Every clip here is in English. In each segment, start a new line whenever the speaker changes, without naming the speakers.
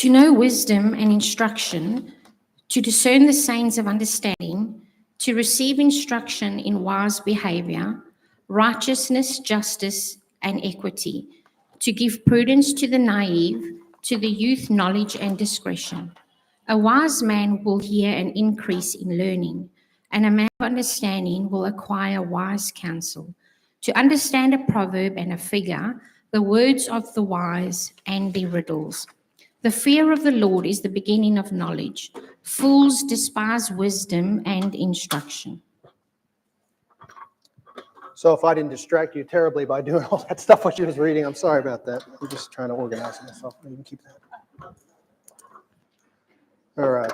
To know wisdom and instruction, to discern the sayings of understanding, to receive instruction in wise behavior, righteousness, justice, and equity, to give prudence to the naive, to the youth knowledge and discretion. A wise man will hear an increase in learning, and a man of understanding will acquire wise counsel. To understand a proverb and a figure, the words of the wise and their riddles. The fear of the Lord is the beginning of knowledge. Fools despise wisdom and instruction.
So if I didn't distract you terribly by doing all that stuff while she was reading, I'm sorry about that. I'm just trying to organize myself. You can keep that. All right.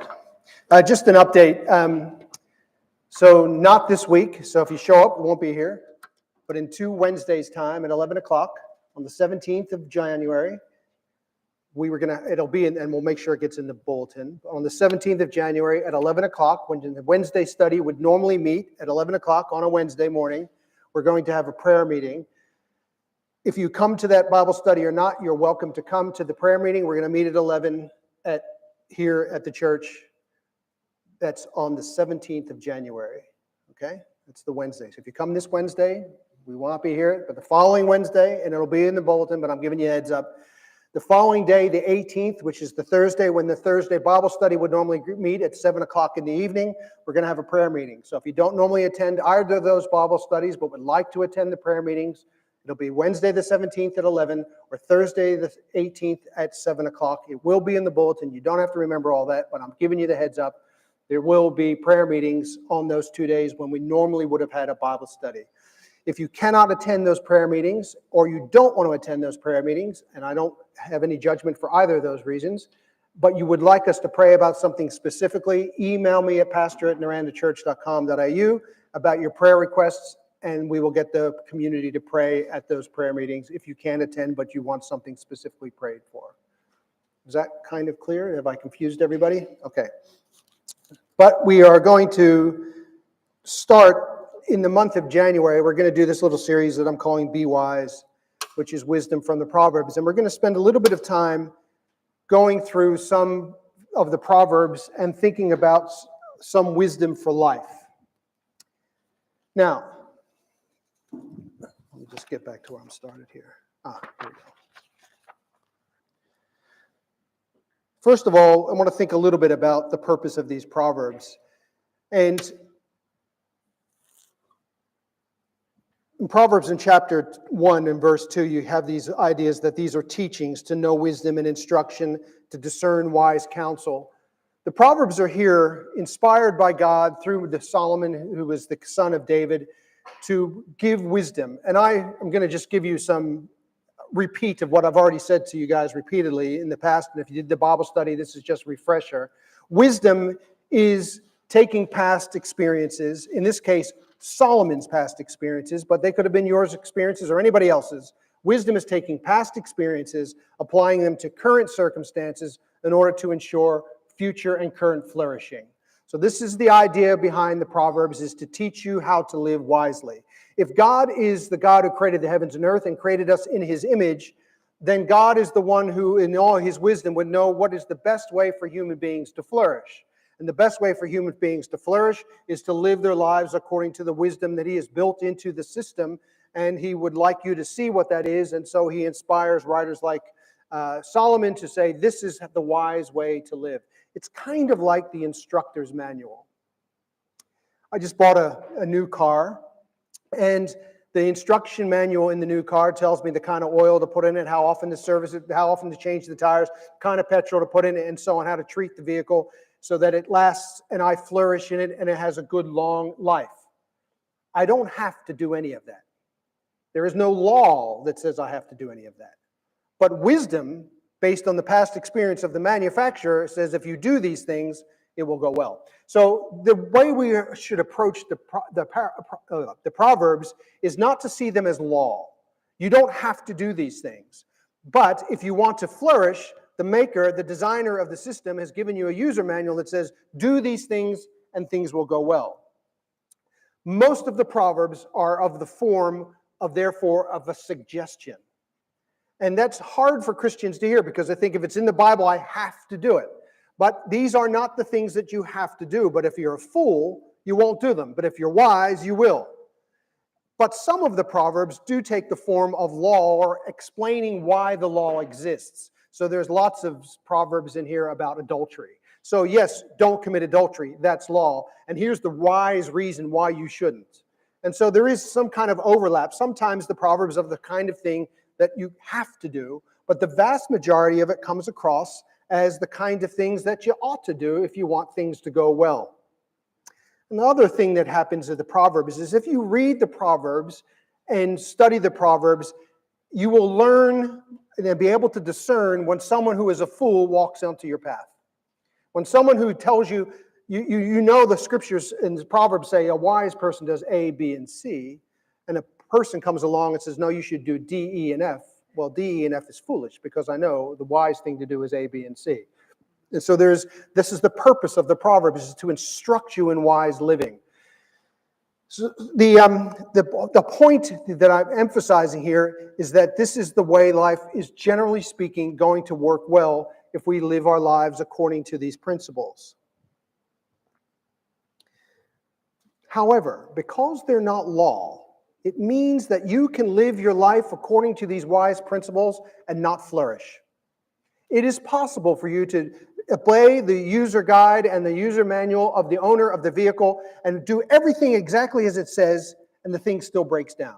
Just an update. So not this week. So if you show up, we won't be here. But in 2 Wednesdays' time at 11 o'clock on the 17th of January, it'll be in, and we'll make sure it gets in the bulletin. On the 17th of January at 11 o'clock, when the Wednesday study would normally meet at 11 o'clock on a Wednesday morning, we're going to have a prayer meeting. If you come to that Bible study or not, you're welcome to come to the prayer meeting. We're going to meet at 11 here at the church. That's on the 17th of January. Okay? That's the Wednesday. So if you come this Wednesday, we will not be here, but the following Wednesday, and it'll be in the bulletin, but I'm giving you a heads up. The following day, the 18th, which is the Thursday, when the Thursday Bible study would normally meet at 7 o'clock in the evening, we're going to have a prayer meeting. So if you don't normally attend either of those Bible studies, but would like to attend the prayer meetings, it'll be Wednesday the 17th at 11 or Thursday the 18th at 7 o'clock. It will be in the bulletin. You don't have to remember all that, but I'm giving you the heads up. There will be prayer meetings on those 2 days when we normally would have had a Bible study. If you cannot attend those prayer meetings, or you don't want to attend those prayer meetings, and I don't have any judgment for either of those reasons, but you would like us to pray about something specifically, email me at pastor@norandachurch.com.au about your prayer requests, and we will get the community to pray at those prayer meetings if you can attend, but you want something specifically prayed for. Is that kind of clear? Have I confused everybody? Okay. But we are going to start in the month of January. We're going to do this little series that I'm calling Be Wise, which is wisdom from the Proverbs. And we're going to spend a little bit of time going through some of the Proverbs and thinking about some wisdom for life. Now, let me just get back to where I'm started here. Here we go. First of all, I want to think a little bit about the purpose of these Proverbs. And in Proverbs in chapter 1 and verse 2, you have these ideas that these are teachings to know wisdom and instruction, to discern wise counsel. The Proverbs are here inspired by God through the Solomon, who was the son of David, to give wisdom. And I am going to just give you some repeat of what I've already said to you guys repeatedly in the past. And if you did the Bible study, this is just a refresher. Wisdom is taking past experiences, in this case, Solomon's past experiences, but they could have been yours experiences or anybody else's. Wisdom is taking past experiences, applying them to current circumstances in order to ensure future and current flourishing. So this is the idea behind the Proverbs, is to teach you how to live wisely. If God is the God who created the heavens and earth and created us in his image, then God is the one who, in all his wisdom, would know what is the best way for human beings to flourish. And the best way for human beings to flourish is to live their lives according to the wisdom that he has built into the system. And he would like you to see what that is. And so he inspires writers like Solomon to say, this is the wise way to live. It's kind of like the instructor's manual. I just bought a new car, and the instruction manual in the new car tells me the kind of oil to put in it, how often to service it, how often to change the tires, kind of petrol to put in it, and so on, how to treat the vehicle so that it lasts and I flourish in it and it has a good long life. I don't have to do any of that. There is no law that says I have to do any of that. But wisdom, based on the past experience of the manufacturer, says if you do these things, it will go well. So the way we should approach the Proverbs is not to see them as law. You don't have to do these things. But if you want to flourish, the maker, the designer of the system, has given you a user manual that says, do these things and things will go well. Most of the Proverbs are of the form of, therefore, of a suggestion. And that's hard for Christians to hear because they think if it's in the Bible, I have to do it. But these are not the things that you have to do. But if you're a fool, you won't do them. But if you're wise, you will. But some of the Proverbs do take the form of law or explaining why the law exists. So there's lots of Proverbs in here about adultery. So yes, don't commit adultery. That's law. And here's the wise reason why you shouldn't. And so there is some kind of overlap. Sometimes the Proverbs are the kind of thing that you have to do, but the vast majority of it comes across as the kind of things that you ought to do if you want things to go well. Another thing that happens with the Proverbs is if you read the Proverbs and study the Proverbs, you will learn and be able to discern when someone who is a fool walks onto your path. When someone who tells you, you know the scriptures in the Proverbs say a wise person does A, B, and C, and a person comes along and says, no, you should do D, E, and F. Well, D, E, and F is foolish because I know the wise thing to do is A, B, and C. And so this is the purpose of the Proverbs, is to instruct you in wise living. So the point that I'm emphasizing here is that this is the way life is, generally speaking, going to work well if we live our lives according to these principles. However, because they're not law, it means that you can live your life according to these wise principles and not flourish. It is possible for you to obey the user guide and the user manual of the owner of the vehicle and do everything exactly as it says, and the thing still breaks down.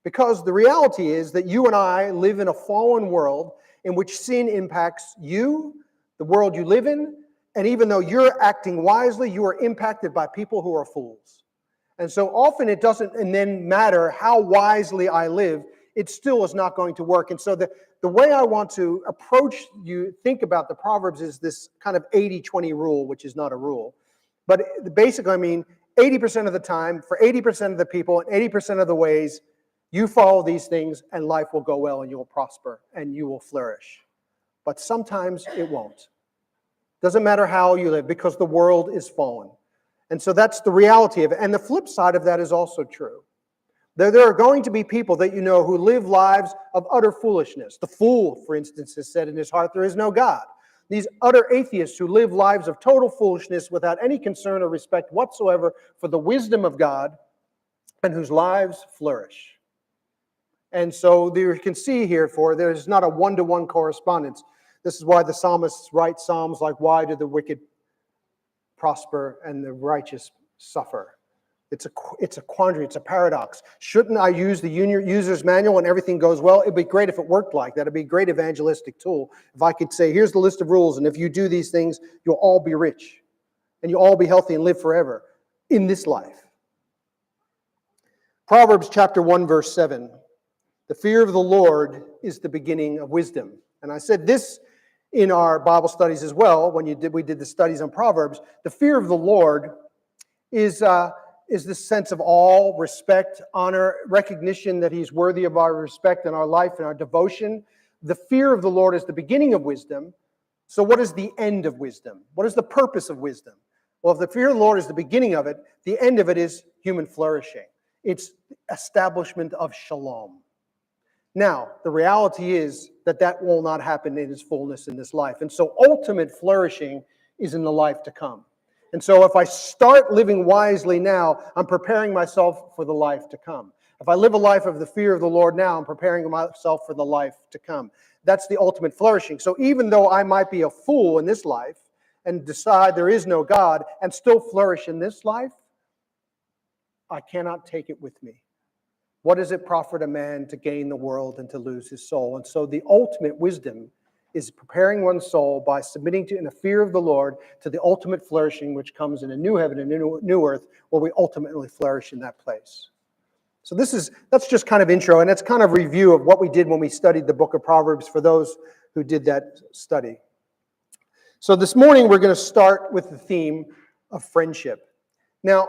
Because the reality is that you and I live in a fallen world in which sin impacts you, the world you live in, and even though you're acting wisely, you are impacted by people who are fools. And so often it doesn't and then matter how wisely I live, it still is not going to work. And so the way I want to approach you, think about the Proverbs is this kind of 80-20 rule, which is not a rule. But basically, I mean, 80% of the time, for 80% of the people, and 80% of the ways, you follow these things and life will go well and you will prosper and you will flourish. But sometimes it won't. Doesn't matter how you live because the world is fallen. And so that's the reality of it. And the flip side of that is also true. There are going to be people that you know who live lives of utter foolishness. The fool, for instance, has said in his heart, there is no God. These utter atheists who live lives of total foolishness without any concern or respect whatsoever for the wisdom of God and whose lives flourish. And so you can see here, there's not a one-to-one correspondence. This is why the psalmists write psalms like, why do the wicked prosper and the righteous suffer? It's a quandary. It's a paradox. Shouldn't I use the user's manual and everything goes well? It'd be great if it worked like that. It'd be a great evangelistic tool. If I could say, here's the list of rules, and if you do these things, you'll all be rich, and you'll all be healthy and live forever in this life. Proverbs chapter 1, verse 7. The fear of the Lord is the beginning of wisdom. And I said this in our Bible studies as well, when we did the studies on Proverbs. The fear of the Lord is this sense of awe, respect, honor, recognition that He's worthy of our respect and our life and our devotion. The fear of the Lord is the beginning of wisdom. So what is the end of wisdom? What is the purpose of wisdom? Well, if the fear of the Lord is the beginning of it, the end of it is human flourishing. It's establishment of shalom. Now, the reality is that will not happen in its fullness in this life. And so ultimate flourishing is in the life to come. And so if I start living wisely now, I'm preparing myself for the life to come. If I live a life of the fear of the Lord now, I'm preparing myself for the life to come. That's the ultimate flourishing. So even though I might be a fool in this life and decide there is no God and still flourish in this life, I cannot take it with me. What does it profit a man to gain the world and to lose his soul? And so the ultimate wisdom is preparing one's soul by submitting to, in the fear of the Lord, to the ultimate flourishing which comes in a new heaven and a new earth, where we ultimately flourish in that place. So that's just kind of intro, and that's kind of review of what we did when we studied the book of Proverbs for those who did that study. So this morning we're going to start with the theme of friendship. Now,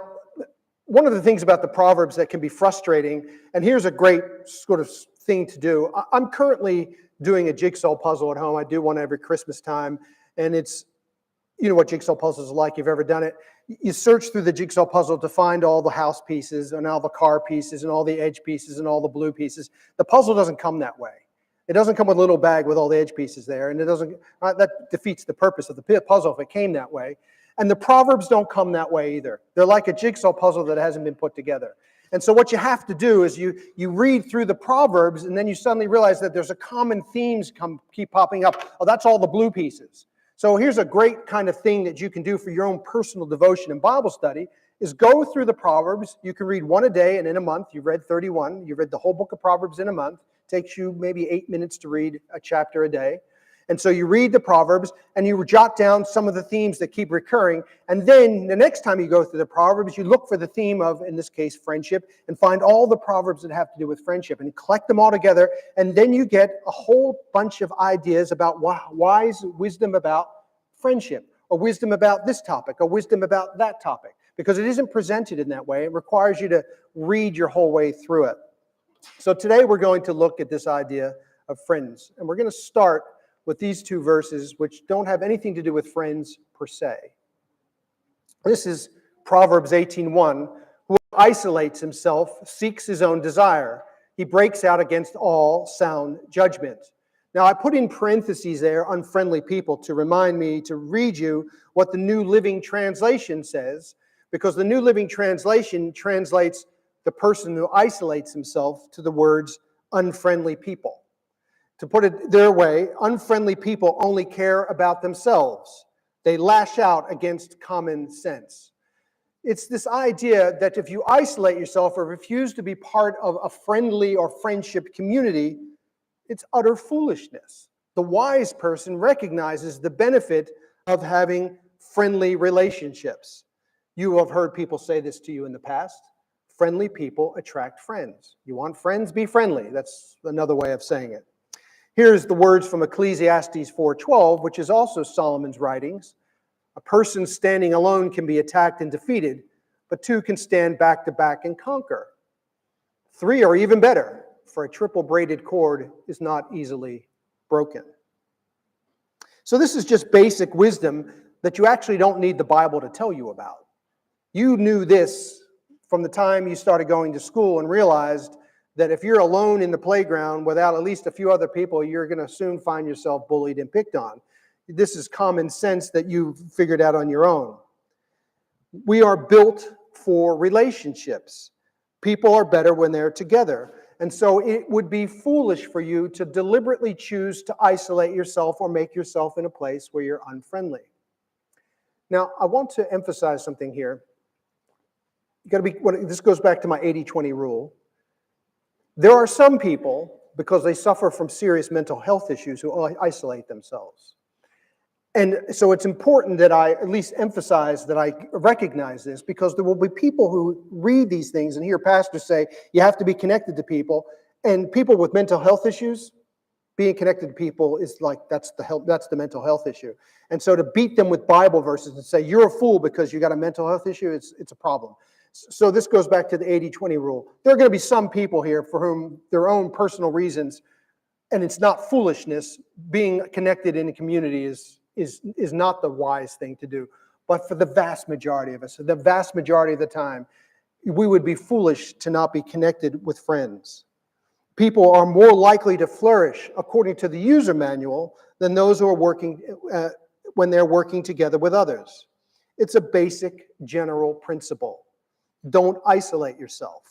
one of the things about the Proverbs that can be frustrating, and here's a great sort of thing to do. I'm currently doing a jigsaw puzzle at home. I do one every Christmas time, and it's, you know what jigsaw puzzles are like, if you've ever done it. You search through the jigsaw puzzle to find all the house pieces and all the car pieces and all the edge pieces and all the blue pieces. The puzzle doesn't come that way. It doesn't come with a little bag with all the edge pieces there, and it doesn't. That defeats the purpose of the puzzle if it came that way. And the Proverbs don't come that way either. They're like a jigsaw puzzle that hasn't been put together. And so what you have to do is you read through the Proverbs, and then you suddenly realize that there's a common themes keep popping up. Oh, that's all the blue pieces. So here's a great kind of thing that you can do for your own personal devotion and Bible study, is go through the Proverbs. You can read one a day, and in a month, you've read 31. You've read the whole book of Proverbs in a month. It takes you maybe 8 minutes to read a chapter a day. And so you read the Proverbs, and you jot down some of the themes that keep recurring. And then the next time you go through the Proverbs, you look for the theme of, in this case, friendship, and find all the Proverbs that have to do with friendship, and collect them all together. And then you get a whole bunch of ideas about wise wisdom about friendship, or wisdom about this topic, or wisdom about that topic. Because it isn't presented in that way. It requires you to read your whole way through it. So today we're going to look at this idea of friends. And we're going to start with these two verses, which don't have anything to do with friends per se. This is Proverbs 18:1. Whoever isolates himself seeks his own desire. He breaks out against all sound judgment. Now, I put in parentheses there, unfriendly people, to remind me to read you what the New Living Translation says, because the New Living Translation translates the person who isolates himself to the words unfriendly people. To put it their way, unfriendly people only care about themselves. They lash out against common sense. It's this idea that if you isolate yourself or refuse to be part of a friendly or friendship community, it's utter foolishness. The wise person recognizes the benefit of having friendly relationships. You have heard people say this to you in the past. Friendly people attract friends. You want friends? Be friendly. That's another way of saying it. Here's the words from Ecclesiastes 4:12, which is also Solomon's writings. A person standing alone can be attacked and defeated, but two can stand back to back and conquer. Three are even better, for a triple braided cord is not easily broken. So this is just basic wisdom that you actually don't need the Bible to tell you about. You knew this from the time you started going to school and realized that if you're alone in the playground without at least a few other people, you're going to soon find yourself bullied and picked on. This is common sense that you've figured out on your own. We are built for relationships. People are better when they're together. And so it would be foolish for you to deliberately choose to isolate yourself or make yourself in a place where you're unfriendly. Now, I want to emphasize something here. This goes back to my 80-20 rule. There are some people, because they suffer from serious mental health issues, who isolate themselves. And so it's important that I at least emphasize that I recognize this, because there will be people who read these things and hear pastors say, you have to be connected to people. And people with mental health issues, being connected to people is like, that's the mental health issue. And so to beat them with Bible verses and say, you're a fool because you got a mental health issue, it's a problem. So this goes back to the 80-20 rule. There are going to be some people here for whom their own personal reasons, and it's not foolishness, being connected in a community is not the wise thing to do. But for the vast majority of us, the vast majority of the time, we would be foolish to not be connected with friends. People are more likely to flourish, according to the user manual, than those who are working when they're working together with others. It's a basic general principle. Don't isolate yourself.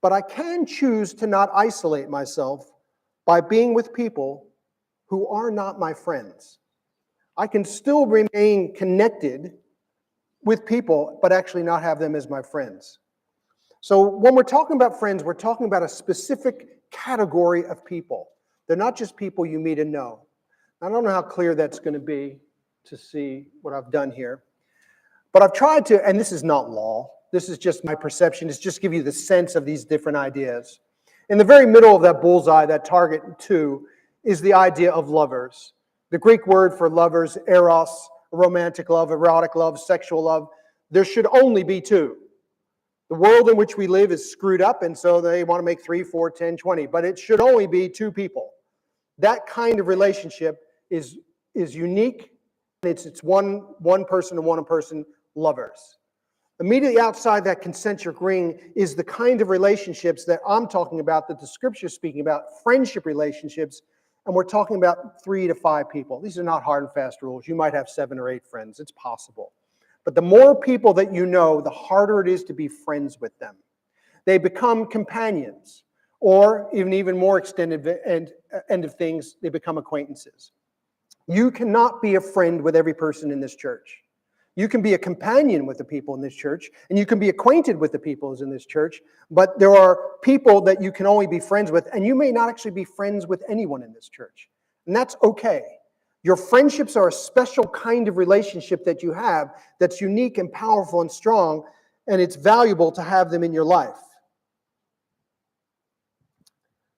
But I can choose to not isolate myself by being with people who are not my friends. I can still remain connected with people, but actually not have them as my friends. So when we're talking about friends, we're talking about a specific category of people. They're not just people you meet and know. I don't know how clear that's going to be to see what I've done here. But I've tried to, and this is not law, this is just my perception, it's just give you the sense of these different ideas. In the very middle of that bullseye, that target 2, is the idea of lovers. The Greek word for lovers, eros, romantic love, erotic love, sexual love. There should only be 2. The world in which we live is screwed up, and so they want to make 3, 4, 10, 20. But it should only be 2 people. That kind of relationship is unique. It's one person to one person lovers. Immediately outside that concentric ring is the kind of relationships that I'm talking about, that the Scripture is speaking about, friendship relationships, and we're talking about 3 to 5 people. These are not hard and fast rules. You might have 7 or 8 friends. It's possible. But the more people that you know, the harder it is to be friends with them. They become companions, or even more extended end of things, they become acquaintances. You cannot be a friend with every person in this church. You can be a companion with the people in this church, and you can be acquainted with the people in this church, but there are people that you can only be friends with, and you may not actually be friends with anyone in this church. And that's okay. Your friendships are a special kind of relationship that you have that's unique and powerful and strong, and it's valuable to have them in your life.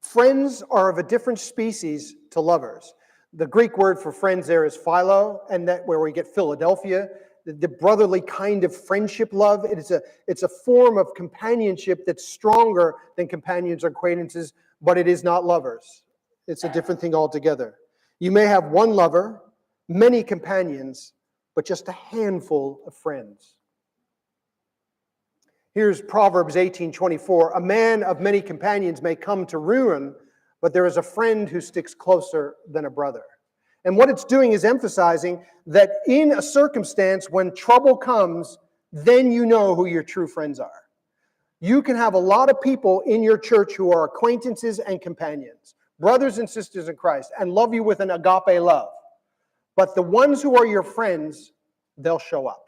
Friends are of a different species to lovers. The Greek word for friends there is philo, and that where we get Philadelphia, the brotherly kind of friendship love. It's a form of companionship that's stronger than companions or acquaintances, but it is not lovers. It's a different thing altogether. You may have one lover, many companions, but just a handful of friends. Here's Proverbs 18:24. A man of many companions may come to ruin, but there is a friend who sticks closer than a brother. And what it's doing is emphasizing that in a circumstance when trouble comes, then you know who your true friends are. You can have a lot of people in your church who are acquaintances and companions, brothers and sisters in Christ, and love you with an agape love. But the ones who are your friends, they'll show up.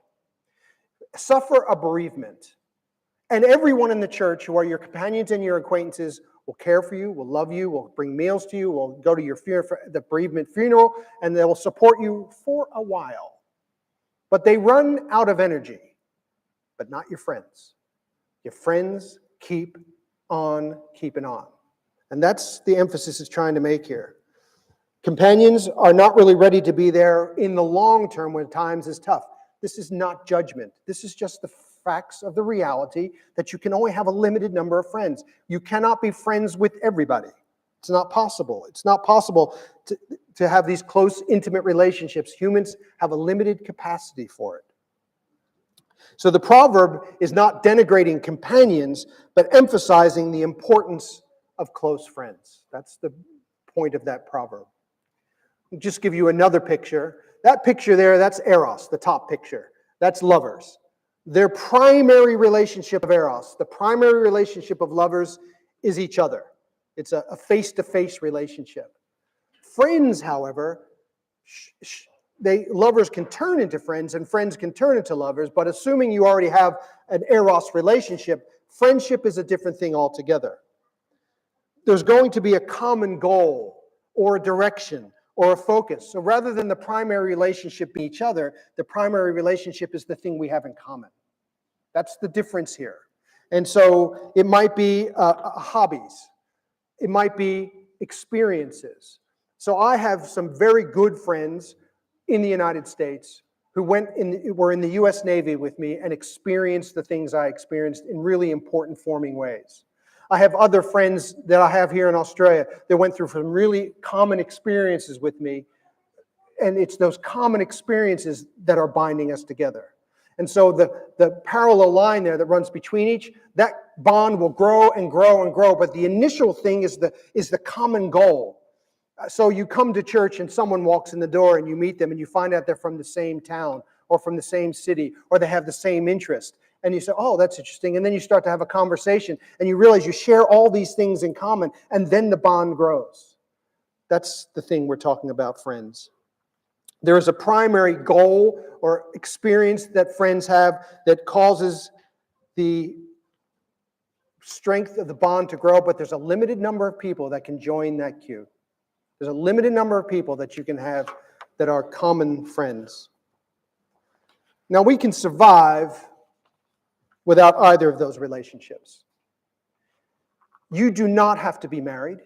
Suffer a bereavement. And everyone in the church who are your companions and your acquaintances will care for you, will love you, will bring meals to you, will go to your the bereavement funeral, and they will support you for a while. But they run out of energy, but not your friends. Your friends keep on keeping on. And that's the emphasis it's trying to make here. Companions are not really ready to be there in the long term when times is tough. This is not judgment. This is just the facts of the reality that you can only have a limited number of friends. You cannot be friends with everybody. It's not possible. It's not possible to have these close, intimate relationships. Humans have a limited capacity for it. So the proverb is not denigrating companions, but emphasizing the importance of close friends. That's the point of that proverb. I'll just give you another picture. That picture there, that's eros, the top picture. That's lovers. Their primary relationship of eros, the primary relationship of lovers, is each other. It's a face-to-face relationship. Friends, however, lovers can turn into friends and friends can turn into lovers, but assuming you already have an eros relationship, friendship is a different thing altogether. There's going to be a common goal or a direction or a focus. So rather than the primary relationship be each other, the primary relationship is the thing we have in common. That's the difference here. And so it might be hobbies. It might be experiences. So I have some very good friends in the United States who were in the U.S. Navy with me and experienced the things I experienced in really important forming ways. I have other friends that I have here in Australia that went through some really common experiences with me, and it's those common experiences that are binding us together. And so the parallel line there that runs between each, that bond will grow and grow and grow, but the initial thing is the common goal. So you come to church and someone walks in the door and you meet them and you find out they're from the same town or from the same city or they have the same interest. And you say, oh, that's interesting. And then you start to have a conversation and you realize you share all these things in common, and then the bond grows. That's the thing we're talking about, friends. There is a primary goal or experience that friends have that causes the strength of the bond to grow, but there's a limited number of people that can join that queue. There's a limited number of people that you can have that are common friends. Now, we can survive without either of those relationships. You do not have to be married.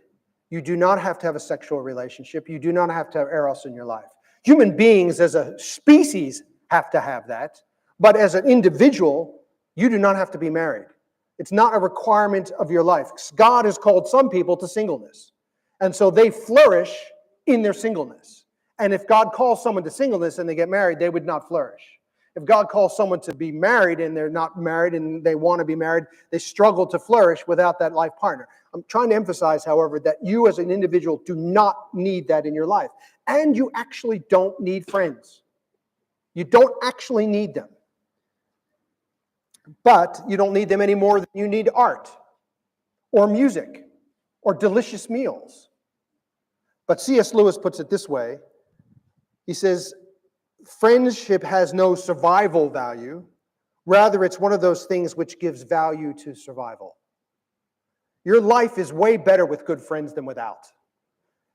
You do not have to have a sexual relationship. You do not have to have eros in your life. Human beings as a species have to have that, but as an individual, you do not have to be married. It's not a requirement of your life. God has called some people to singleness, and so they flourish in their singleness. And if God calls someone to singleness and they get married, they would not flourish. If God calls someone to be married and they're not married and they want to be married, they struggle to flourish without that life partner. I'm trying to emphasize, however, that you as an individual do not need that in your life. And you actually don't need friends. You don't actually need them. But you don't need them any more than you need art or music or delicious meals. But C.S. Lewis puts it this way. He says, friendship has no survival value. Rather, it's one of those things which gives value to survival. Your life is way better with good friends than without.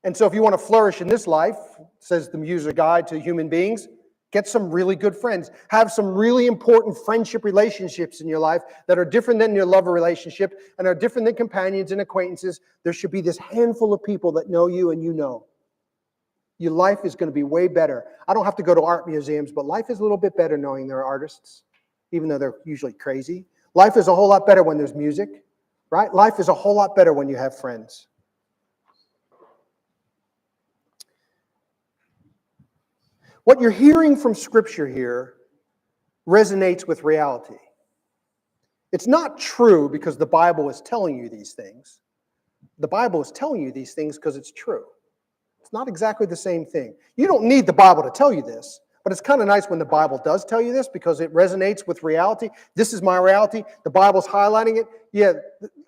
And so if you want to flourish in this life, says the user guide to human beings, get some really good friends. Have some really important friendship relationships in your life that are different than your lover relationship and are different than companions and acquaintances. There should be this handful of people that know you and you know. Your life is going to be way better. I don't have to go to art museums, but life is a little bit better knowing there are artists, even though they're usually crazy. Life is a whole lot better when there's music, right? Life is a whole lot better when you have friends. What you're hearing from Scripture here resonates with reality. It's not true because the Bible is telling you these things. The Bible is telling you these things because it's true. It's not exactly the same thing. You don't need the Bible to tell you this, but it's kind of nice when the Bible does tell you this because it resonates with reality. This is my reality. The Bible's highlighting it. Yeah,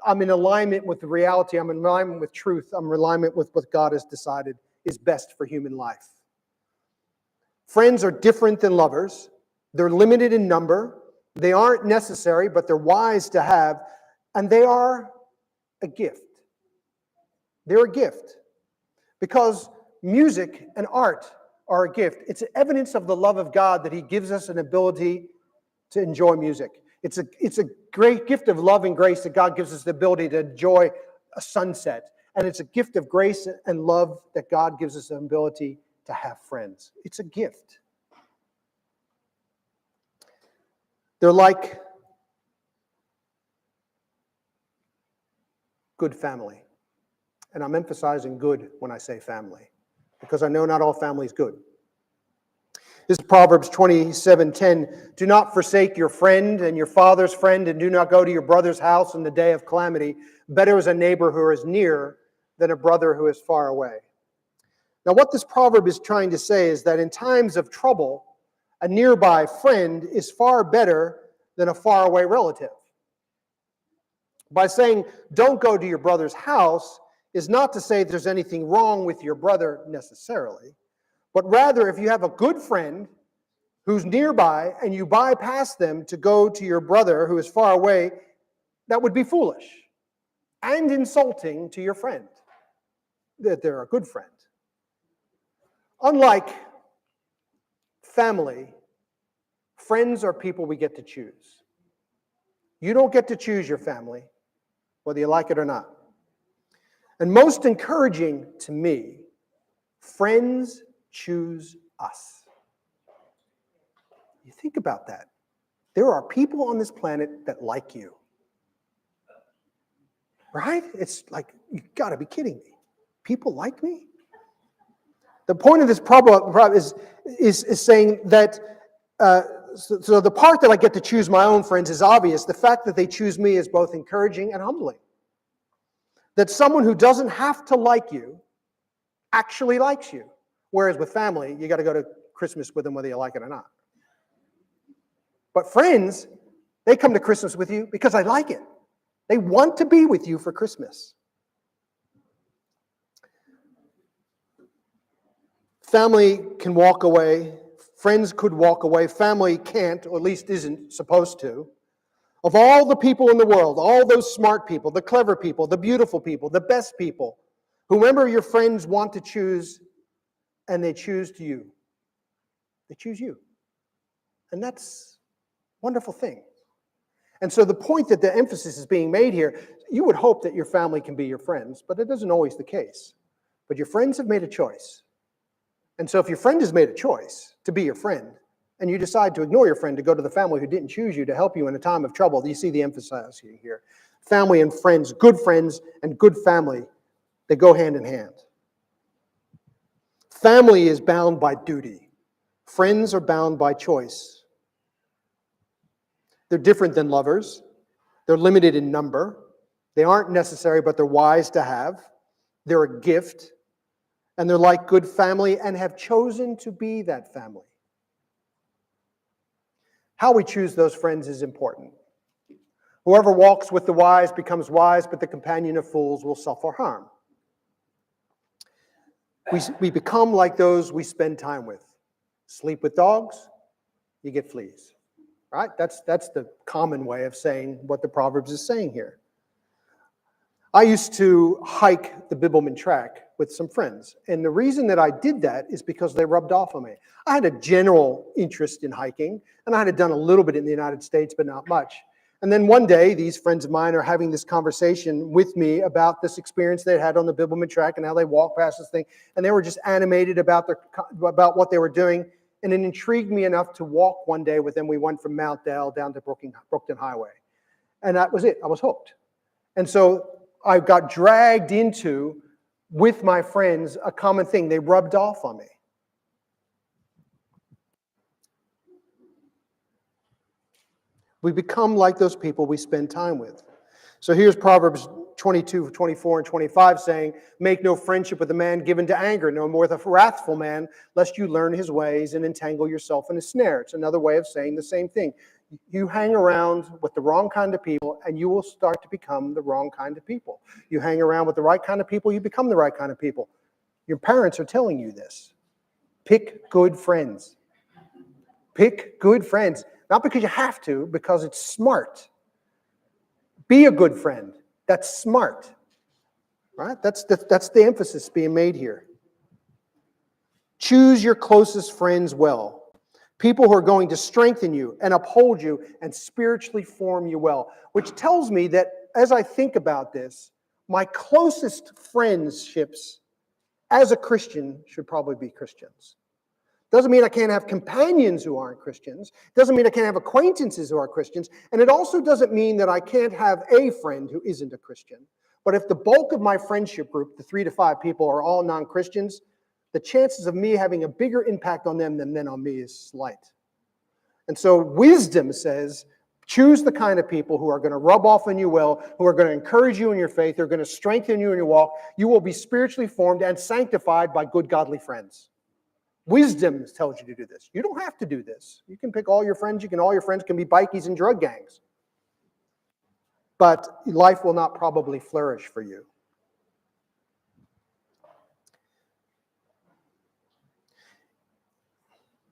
I'm in alignment with the reality. I'm in alignment with truth. I'm in alignment with what God has decided is best for human life. Friends are different than lovers. They're limited in number. They aren't necessary, but they're wise to have. And they are a gift. They're a gift. Because music and art are a gift. It's evidence of the love of God that He gives us an ability to enjoy music. It's a great gift of love and grace that God gives us the ability to enjoy a sunset. And it's a gift of grace and love that God gives us the ability to have friends. It's a gift. They're like good family. And I'm emphasizing good when I say family, because I know not all family is good. This is Proverbs 27:10. Do not forsake your friend and your father's friend, and do not go to your brother's house in the day of calamity. Better is a neighbor who is near than a brother who is far away. Now, what this proverb is trying to say is that in times of trouble, a nearby friend is far better than a faraway relative. By saying, don't go to your brother's house, is not to say there's anything wrong with your brother necessarily, but rather if you have a good friend who's nearby and you bypass them to go to your brother who is far away, that would be foolish and insulting to your friend, that they're a good friend. Unlike family, friends are people we get to choose. You don't get to choose your family, whether you like it or not. And most encouraging to me, friends choose us. You think about that. There are people on this planet that like you. Right? It's like, you gotta be kidding me. People like me? The point of this proverb is saying that, so the part that I get to choose my own friends is obvious. The fact that they choose me is both encouraging and humbling. That someone who doesn't have to like you actually likes you. Whereas with family, you got to go to Christmas with them whether you like it or not. But friends, they come to Christmas with you because they like it. They want to be with you for Christmas. Family can walk away. Friends could walk away. Family can't, or at least isn't supposed to. Of all the people in the world, all those smart people, the clever people, the beautiful people, the best people, whomever your friends want to choose, and they choose you. They choose you. And that's a wonderful thing. And so the point that the emphasis is being made here, you would hope that your family can be your friends, but it isn't always the case. But your friends have made a choice. And so if your friend has made a choice to be your friend, and you decide to ignore your friend to go to the family who didn't choose you to help you in a time of trouble, you see the emphasis here. Family and friends, good friends and good family, they go hand in hand. Family is bound by duty. Friends are bound by choice. They're different than lovers. They're limited in number. They aren't necessary, but they're wise to have. They're a gift. And they're like good family and have chosen to be that family. How we choose those friends is important. Whoever walks with the wise becomes wise, but the companion of fools will suffer harm. We become like those we spend time with. Sleep with dogs, you get fleas. Right? That's the common way of saying what the Proverbs is saying here. I used to hike the Bibbleman track with some friends. And the reason that I did that is because they rubbed off on me. I had a general interest in hiking, and I had done a little bit in the United States, but not much. And then one day, these friends of mine are having this conversation with me about this experience they had on the Bibbleman track and how they walked past this thing. And they were just animated about what they were doing. And it intrigued me enough to walk one day with them. We went from Mount Dell down to Brookton Highway. And that was it. I was hooked. And so I got dragged into, with my friends, a common thing. They rubbed off on me. We become like those people we spend time with. So here's Proverbs 22, 24, and 25 saying, make no friendship with a man given to anger, no more with a wrathful man, lest you learn his ways and entangle yourself in a snare. It's another way of saying the same thing. You hang around with the wrong kind of people, and you will start to become the wrong kind of people. You hang around with the right kind of people, you become the right kind of people. Your parents are telling you this. Pick good friends. Pick good friends. Not because you have to, because it's smart. Be a good friend. That's smart. Right? That's the emphasis being made here. Choose your closest friends well. People who are going to strengthen you and uphold you and spiritually form you well. Which tells me that as I think about this, my closest friendships as a Christian should probably be Christians. Doesn't mean I can't have companions who aren't Christians. Doesn't mean I can't have acquaintances who are Christians. And it also doesn't mean that I can't have a friend who isn't a Christian. But if the bulk of my friendship group, the 3 to 5 people, are all non-Christians, the chances of me having a bigger impact on them than on me is slight. And so wisdom says, choose the kind of people who are going to rub off on you well, who are going to encourage you in your faith, who are going to strengthen you in your walk. You will be spiritually formed and sanctified by good, godly friends. Wisdom tells you to do this. You don't have to do this. You can pick all your friends. All your friends can be bikies and drug gangs. But life will not probably flourish for you.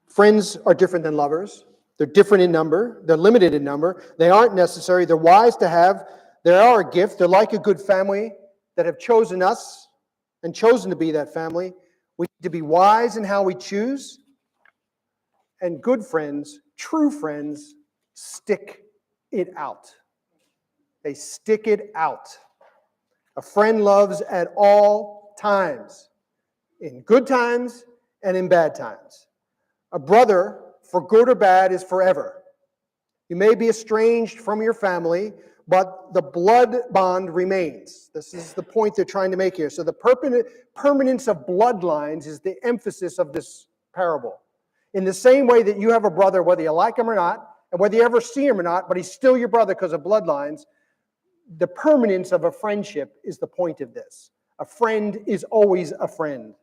Friends are different than lovers. They're different in number. They're limited in number. They aren't necessary. They're wise to have. They are a gift. They're like a good family that have chosen us and chosen to be that family. We need to be wise in how we choose. And good friends, true friends, stick it out. They stick it out. A friend loves at all times, in good times and in bad times. A brother, for good or bad, is forever. You may be estranged from your family, but the blood bond remains. This is the point they're trying to make here. So the permanence of bloodlines is the emphasis of this parable. In the same way that you have a brother, whether you like him or not, and whether you ever see him or not, but he's still your brother because of bloodlines, the permanence of a friendship is the point of this. A friend is always a friend.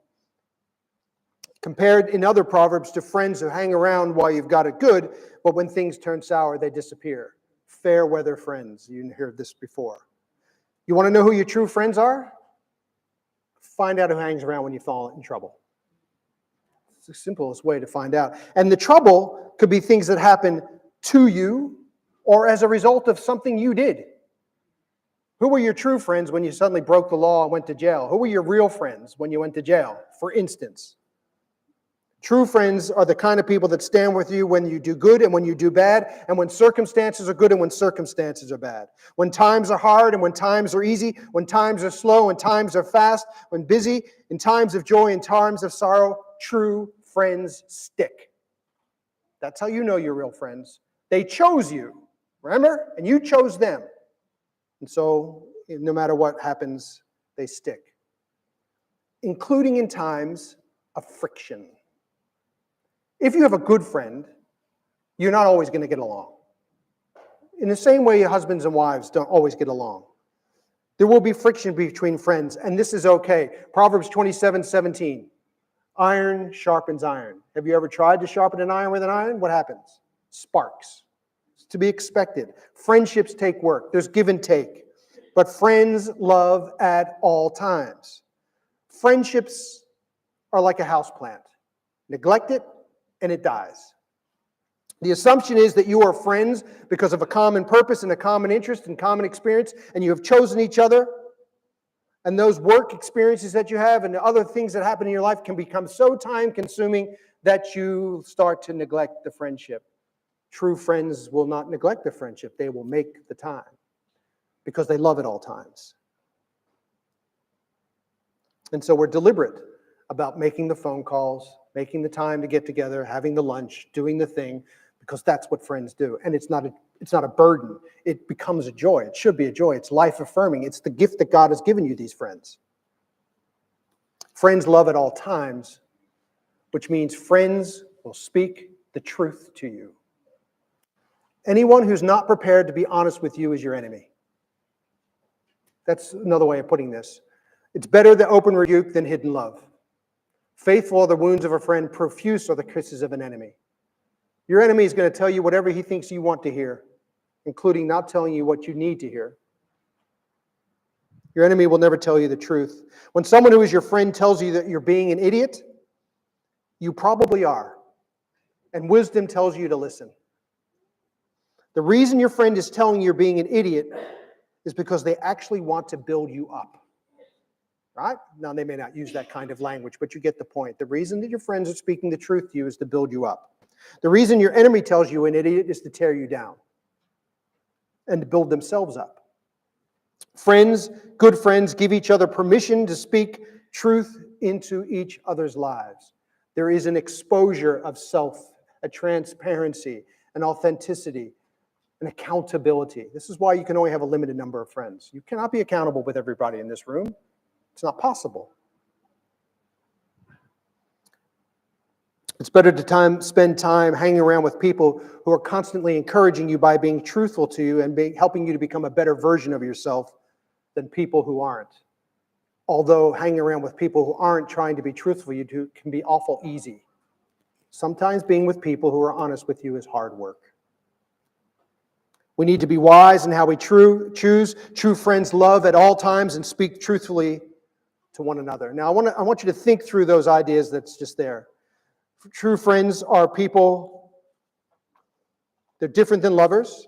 Compared in other Proverbs to friends who hang around while you've got it good, but when things turn sour, they disappear. Fair weather friends. You heard this before. You want to know who your true friends are? Find out who hangs around when you fall in trouble. It's the simplest way to find out. And the trouble could be things that happen to you or as a result of something you did. Who were your true friends when you suddenly broke the law and went to jail? Who were your real friends when you went to jail, for instance? True friends are the kind of people that stand with you when you do good and when you do bad, and when circumstances are good and when circumstances are bad. When times are hard and when times are easy, when times are slow and times are fast, when busy, in times of joy and times of sorrow, true friends stick. That's how you know you're real friends. They chose you, remember? And you chose them. And so, no matter what happens, they stick. Including in times of friction. If you have a good friend, you're not always going to get along. In the same way, husbands and wives don't always get along. There will be friction between friends, and this is okay. Proverbs 27:17. Iron sharpens iron. Have you ever tried to sharpen an iron with an iron? What happens? Sparks. It's to be expected. Friendships take work. There's give and take. But friends love at all times. Friendships are like a house plant. Neglect it, and it dies. The assumption is that you are friends because of a common purpose and a common interest and common experience, and you have chosen each other. And those work experiences that you have and the other things that happen in your life can become so time-consuming that you start to neglect the friendship. True friends will not neglect the friendship. They will make the time because they love at all times. And so we're deliberate about making the phone calls, making the time to get together, having the lunch, doing the thing, because that's what friends do. And it's not a burden. It becomes a joy. It should be a joy. It's life-affirming. It's the gift that God has given you, these friends. Friends love at all times, which means friends will speak the truth to you. Anyone who's not prepared to be honest with you is your enemy. That's another way of putting this. It's better the open rebuke than hidden love. Faithful are the wounds of a friend, profuse are the kisses of an enemy. Your enemy is going to tell you whatever he thinks you want to hear, including not telling you what you need to hear. Your enemy will never tell you the truth. When someone who is your friend tells you that you're being an idiot, you probably are. And wisdom tells you to listen. The reason your friend is telling you you're being an idiot is because they actually want to build you up. Right? Now, they may not use that kind of language, but you get the point. The reason that your friends are speaking the truth to you is to build you up. The reason your enemy tells you an idiot is to tear you down and to build themselves up. Friends, good friends, give each other permission to speak truth into each other's lives. There is an exposure of self, a transparency, an authenticity, an accountability. This is why you can only have a limited number of friends. You cannot be accountable with everybody in this room. It's not possible. It's better to spend time hanging around with people who are constantly encouraging you by being truthful to you and helping you to become a better version of yourself than people who aren't. Although hanging around with people who aren't trying to be truthful can be awful easy. Sometimes being with people who are honest with you is hard work. We need to be wise in how we choose. True friends love at all times and speak truthfully to one another. Now, I want you to think through those ideas that's just there. True friends are people, they're different than lovers.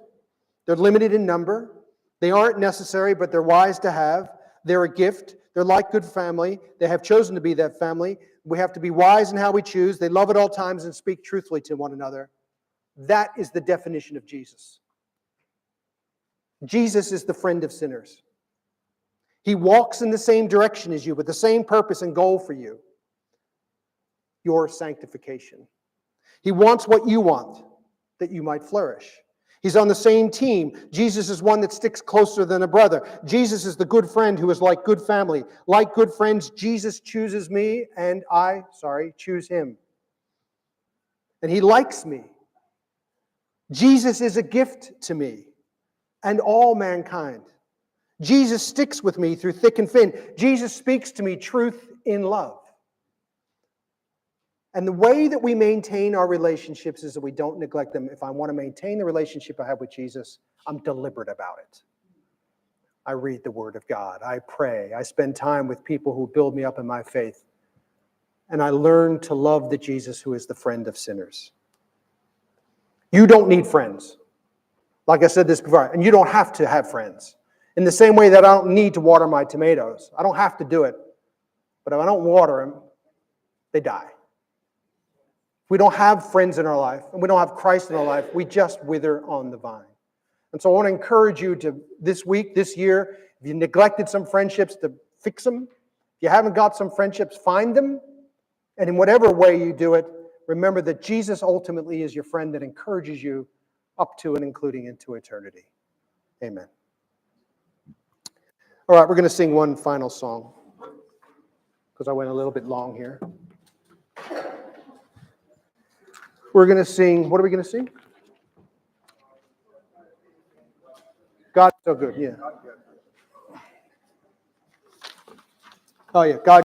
They're limited in number. They aren't necessary, but they're wise to have. They're a gift. They're like good family. They have chosen to be that family. We have to be wise in how we choose. They love at all times and speak truthfully to one another. That is the definition of Jesus. Jesus is the friend of sinners. He walks in the same direction as you, with the same purpose and goal for you. Your sanctification. He wants what you want, that you might flourish. He's on the same team. Jesus is one that sticks closer than a brother. Jesus is the good friend who is like good family. Like good friends, Jesus chooses me and I choose him. And he likes me. Jesus is a gift to me and all mankind. Jesus sticks with me through thick and thin. Jesus speaks to me truth in love. And the way that we maintain our relationships is that we don't neglect them. If I want to maintain the relationship I have with Jesus, I'm deliberate about it. I read the Word of God. I pray. I spend time with people who build me up in my faith. And I learn to love the Jesus who is the friend of sinners. You don't need friends. Like I said this before, and you don't have to have friends. In the same way that I don't need to water my tomatoes. I don't have to do it. But if I don't water them, they die. We don't have friends in our life, and we don't have Christ in our life. We just wither on the vine. And so I want to encourage you to, this week, this year, if you neglected some friendships, to fix them. If you haven't got some friendships, find them. And in whatever way you do it, remember that Jesus ultimately is your friend that encourages you up to and including into eternity. Amen. All right, we're going to sing one final song because I went a little bit long here. We're going to sing, what are we going to sing? God's so good, yeah. Oh, yeah, God